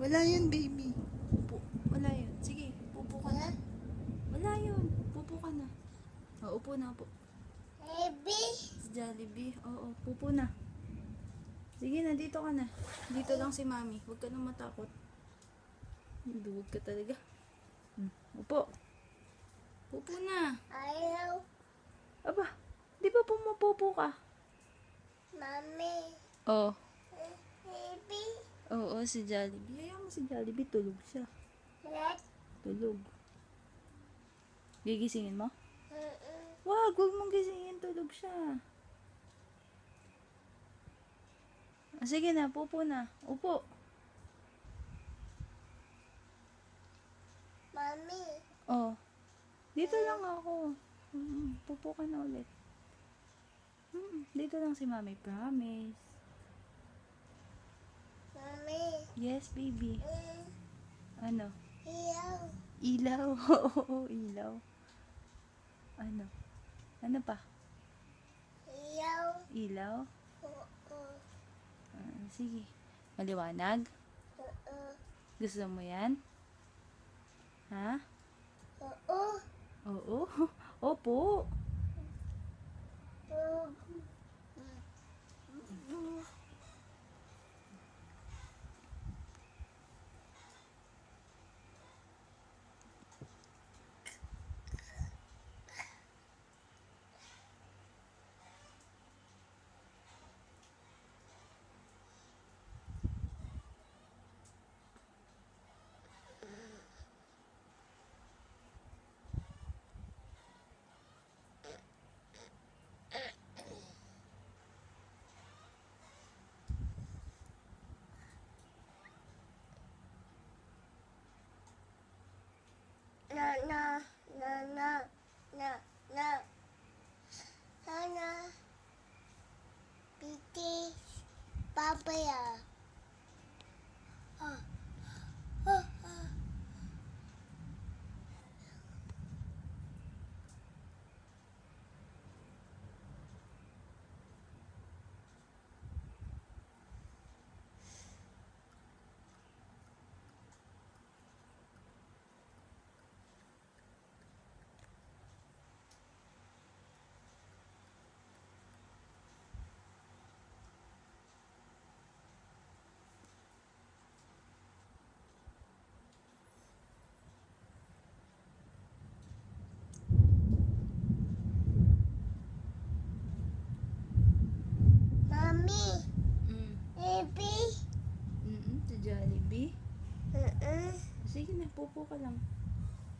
Wala yun, baby. Upo. Wala yun. Sige, pupo ka na. Wala yun. Pupo ka na. O, upo na po. Baby. Si Jollibee. Oo, pupo na. Sige na, dito ka na. Dito lang si mami. Huwag ka na matakot. Duwag ka talaga. Upo. Pupo na. Ayaw. Aba, di ba pumapupo ka? Mami. Oo. Baby. Oo, si Jollibee. Ayaw mo si Jollibee. Tulog siya. Let. Tulog. Gigisingin mo? Wag mong gisingin. Tulog siya. Sige na, pupo na. Upo. Mami. Oh. Dito lang ako. Pupo ka na ulit. Dito lang si mami. Promise. Mami. Yes, baby. Ano? Ayaw. Ilaw. Oo, ilaw. Ano? Ano pa? Ayaw. Ilaw? Oo. Sige. Maliwanag? Oo. Gusto mo yan? Ha? Oo. Oo. Opo. Na na na na na na na Piti papaya. Mami. Baby. Si Jollibee. Mm-mm. Sige na, pupo ka lang.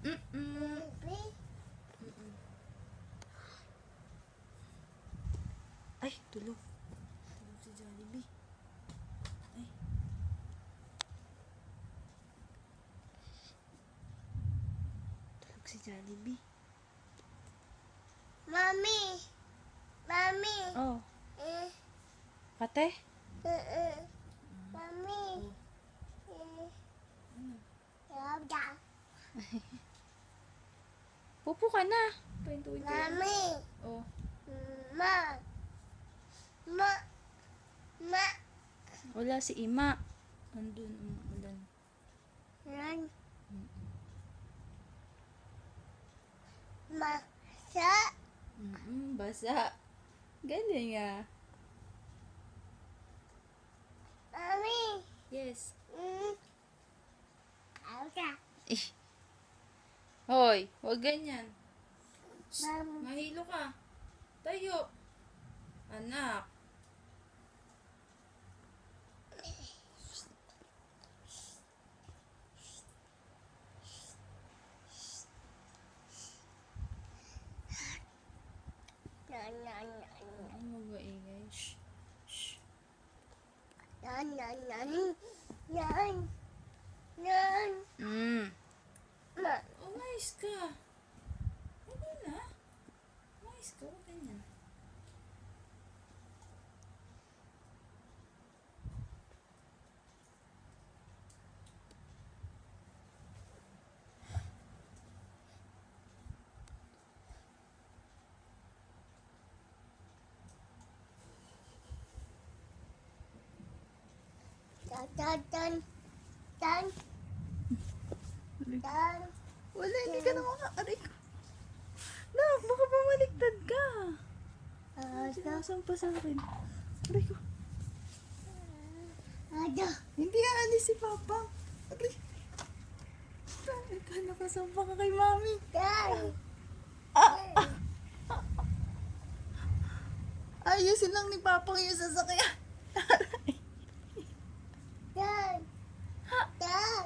Baby. Ay, tulog. Tulog si Jollibee. Ay. Tulog si Jollibee. Mami. Mami. Oh, Eh. kate? Mami. Yoga. Pupo ka na. Pahintuin ko yan. Mami. Oh. Ma. Ma. Ma. Wala si Ima. Andun, ulan. Nan. Ma. Sa. Basa. Galing ah. Mami. Yes. Yoga. Hoy, wag ganyan. Mami. Mahilo ka. Tayo. Anak. Nan. Nan. Ano mag-maingay? Shh. Shh. Nan. Nan. Nan. Nan. Nan. Ma. Umayos ka. Hindi na. Umayos ka. Huwag ganyan. Dan. Dan. Dan. Wala, hindi ka na aray ko. Nak, baka bumaliktad ka. Sinasampa sa akin. Aray ko. Ada. Hindi aalis si Papa. Aray. Ikaw nakasampa ka kay Mami. Dan. Ayusin lang ni Papa yung sasakyan. Dan. Dan.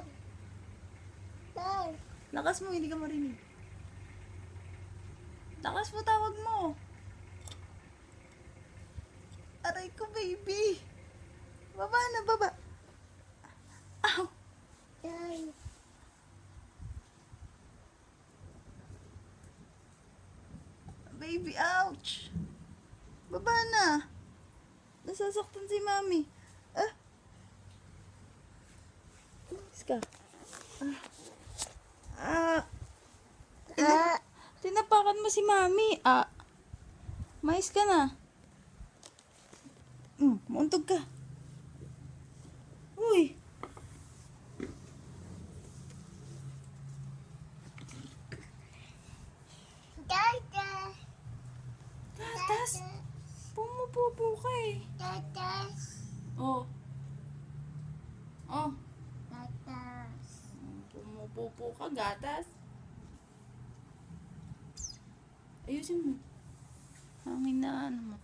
Dan. Lakas mo, hindi ka marinig. Lakas mo, tawag mo. Aray ko, baby. Baba na, baba. Ow. Dan. Baby, ouch. Baba na. Nasasaktan si Mami. Umalis ka. Tinapakan mo si Mami. Mais ka na. Mauntog ka. Uy. Dada. Tatas. Pumupupo ka eh. Dadas. Oh. Oh. Dadas. Pumupupo ka, gatas. Ayusin mo. Hangin na ano mo.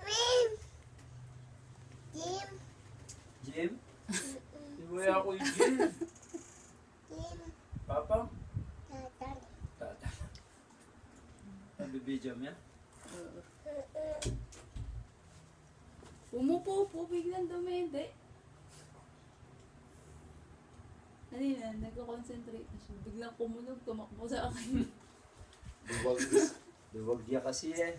Mim. Jim. Jim? Iway ako yung Jim. Jim. Papa? Dadan. Tata. Nabibidyo mo yan? Pumupupo, biglang dumende. Kanina, nagko-concentrate na siya. Biglang kumunog, tumakbo sa akin. Duwag niya kasi eh.